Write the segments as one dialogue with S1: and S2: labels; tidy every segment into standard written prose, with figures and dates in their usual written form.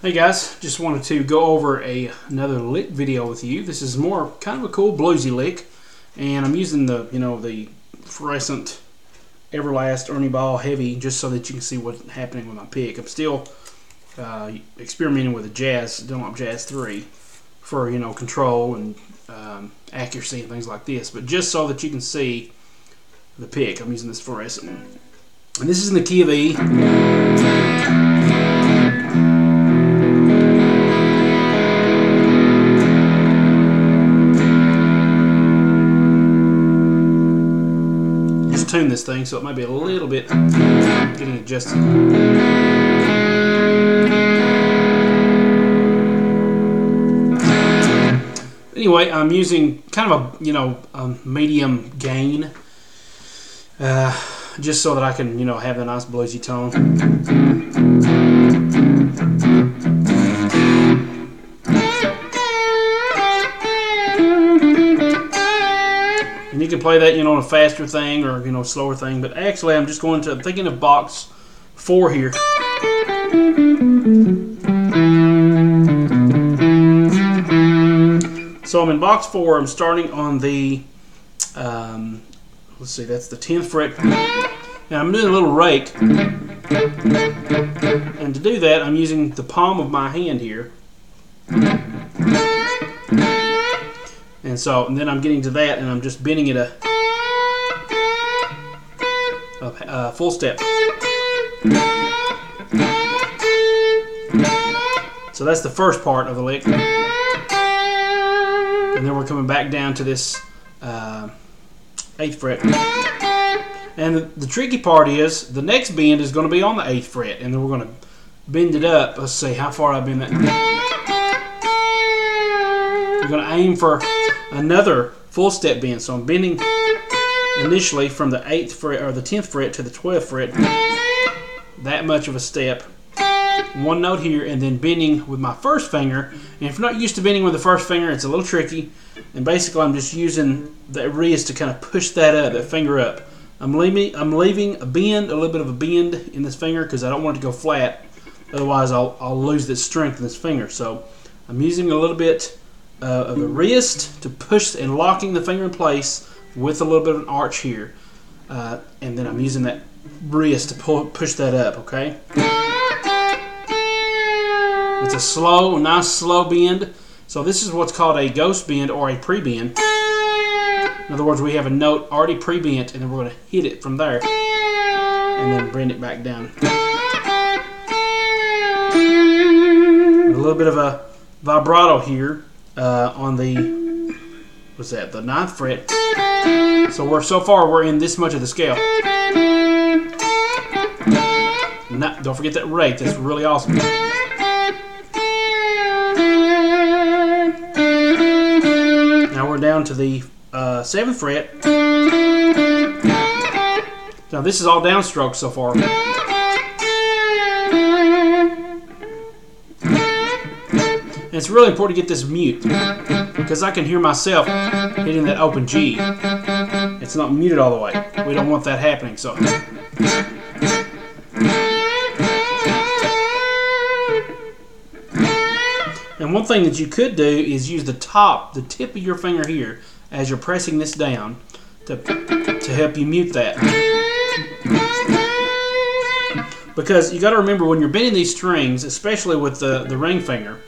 S1: Hey guys, just wanted to go over another lick video with you. This is more kind of a cool bluesy lick, and I'm using the the fluorescent Everlast Ernie Ball Heavy just so that you can see what's happening with my pick. I'm still experimenting with a Dunlop Jazz 3 for control and accuracy and things like this, but just so that you can see the pick, I'm using this fluorescent one. And this is in the key of E. Tune this thing so it might be a little bit getting adjusted. Anyway, I'm using kind of a medium gain just so that I can have a nice bluesy tone. And you can play that, on a faster thing or, slower thing. But actually, I'm thinking of box 4 here. So I'm in box 4. I'm starting on the, let's see, that's the 10th fret. Now I'm doing a little rake. And to do that, I'm using the palm of my hand here. And then I'm getting to that, and I'm just bending it a full step. So that's the first part of the lick. And then we're coming back down to this 8th fret. And the tricky part is the next bend is going to be on the 8th fret, and then we're going to bend it up. Let's see how far I bend that. We're going to aim for another full step bend. So I'm bending initially from the 8th fret or the 10th fret to the 12th fret, that much of a step, one note here, and then bending with my first finger. And if you're not used to bending with the first finger, it's a little tricky. And basically I'm just using the wrist to kind of push that finger up. I'm leaving a little bit of a bend in this finger because I don't want it to go flat. Otherwise I'll lose the strength in this finger. So I'm using a little bit of the wrist to push and locking the finger in place with a little bit of an arch here, and then I'm using that wrist to push that up. Okay, it's a nice slow bend. So this is what's called a ghost bend or a pre-bend. In other words, we have a note already pre-bent, and then we're going to hit it from there, and then bend it back down. A little bit of a vibrato here. On the, what's that, the 9th fret. So far we're in this much of the scale. Don't forget that rake, that's really awesome. Now we're down to the 7th fret. Now this is all downstroke so far. And it's really important to get this mute because I can hear myself hitting that open G. It's not muted all the way. We don't want that happening. So, and one thing that you could do is use the tip of your finger here as you're pressing this down to help you mute that. Because you got to remember when you're bending these strings, especially with the ring finger,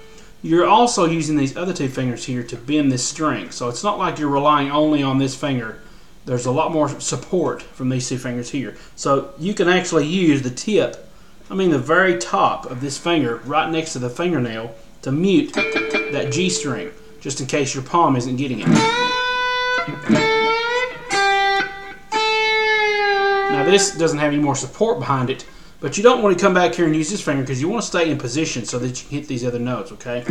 S1: you're also using these other 2 fingers here to bend this string. So it's not like you're relying only on this finger. There's a lot more support from these 2 fingers here. So you can actually use the the very top of this finger right next to the fingernail to mute that G string, just in case your palm isn't getting it. Now this doesn't have any more support behind it, but you don't want to come back here and use this finger because you want to stay in position so that you can hit these other notes, okay?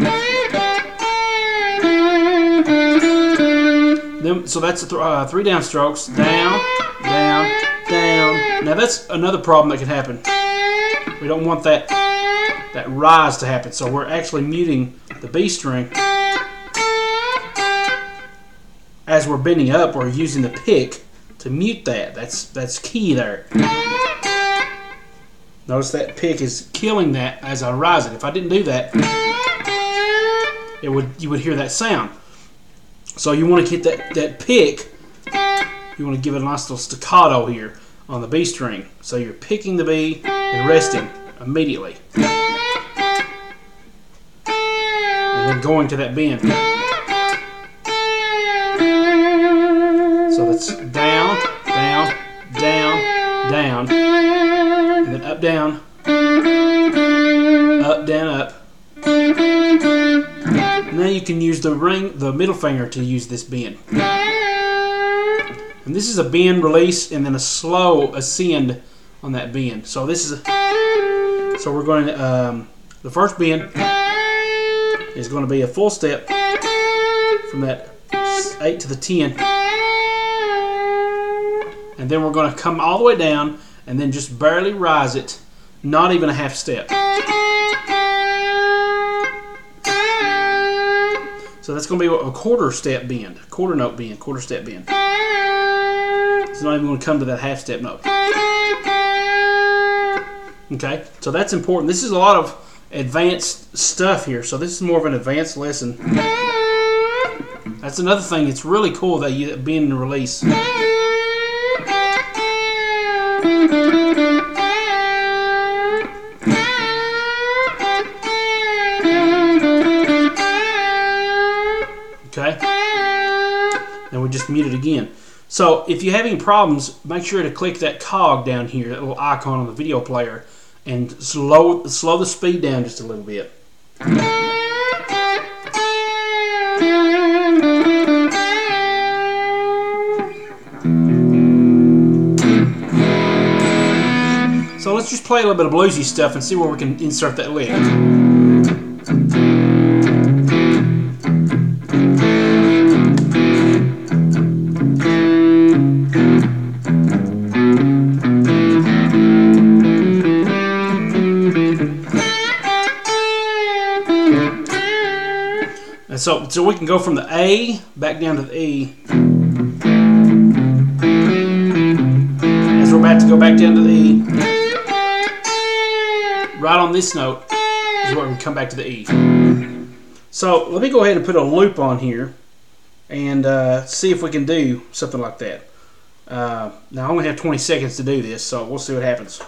S1: So that's 3 downstrokes. Down, down, down. Now that's another problem that can happen. We don't want that rise to happen, so we're actually muting the B string. As we're bending up, we're using the pick to mute that. That's key there. Notice that pick is killing that as I rise it. If I didn't do that, you would hear that sound. So you want to get that pick, you want to give it a nice little staccato here on the B string. So you're picking the B and resting immediately. And then going to that bend. So that's down, down, down, down, and then up, down, up, down, up. Now you can use the middle finger to use this bend. And this is a bend release and then a slow ascend on that bend. So this is so we're going to the first bend is going to be a full step from that 8 to the 10. And then we're going to come all the way down and then just barely rise it, not even a half step. So that's going to be a quarter step bend, quarter note bend, quarter step bend. It's not even going to come to that half step note. Okay, so that's important. This is a lot of advanced stuff here, so this is more of an advanced lesson. That's another thing. It's really cool that you bend and release. Okay, and we just mute it again. So if you're having problems, make sure to click that cog down here, that little icon on the video player, and slow the speed down just a little bit. So let's just play a little bit of bluesy stuff and see where we can insert that lick. And so we can go from the A back down to the E. As we're about to go back down to the E, right on this note is where we come back to the E. So let me go ahead and put a loop on here and see if we can do something like that. Now I only have 20 seconds to do this, so we'll see what happens.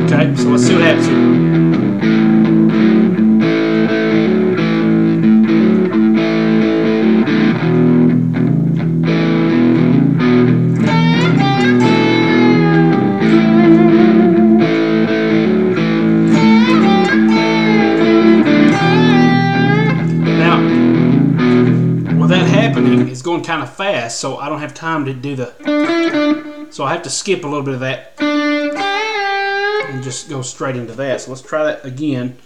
S1: Okay, so let's see what happens here. It's going kind of fast, so I don't have time to do the... So I have to skip a little bit of that and just go straight into that. So let's try that again.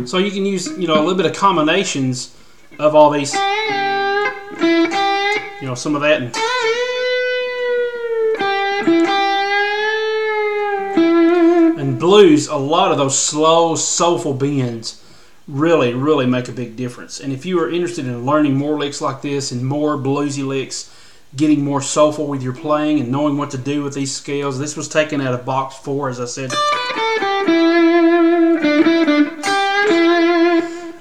S1: So you can use, a little bit of combinations of all these, some of that. And blues, a lot of those slow, soulful bends really, really make a big difference. And if you are interested in learning more licks like this and more bluesy licks, getting more soulful with your playing and knowing what to do with these scales, this was taken out of box 4, as I said.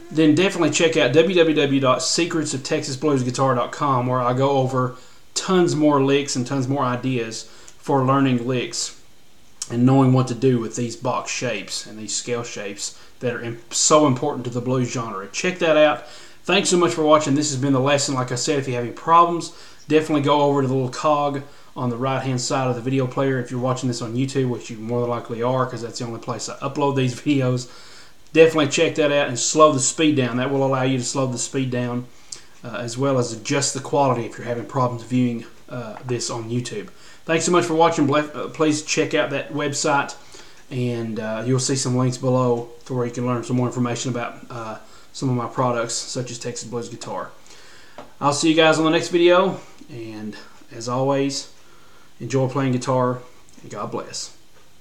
S1: Then definitely check out www.secretsoftexasbluesguitar.com, where I go over tons more licks and tons more ideas for learning licks and knowing what to do with these box shapes and these scale shapes that are so important to the blues genre. Check that out. Thanks so much for watching. This has been the lesson. Like I said, if you have any problems, definitely go over to the little cog on the right hand side of the video player. If you're watching this on YouTube, which you more than likely are because that's the only place I upload these videos, definitely check that out and slow the speed down. That will allow you to slow the speed down as well as adjust the quality if you're having problems viewing this on YouTube. Thanks so much for watching. Please check out that website, and you'll see some links below to where you can learn some more information about some of my products, such as Texas Blues Guitar. I'll see you guys on the next video, and as always, enjoy playing guitar, and God bless.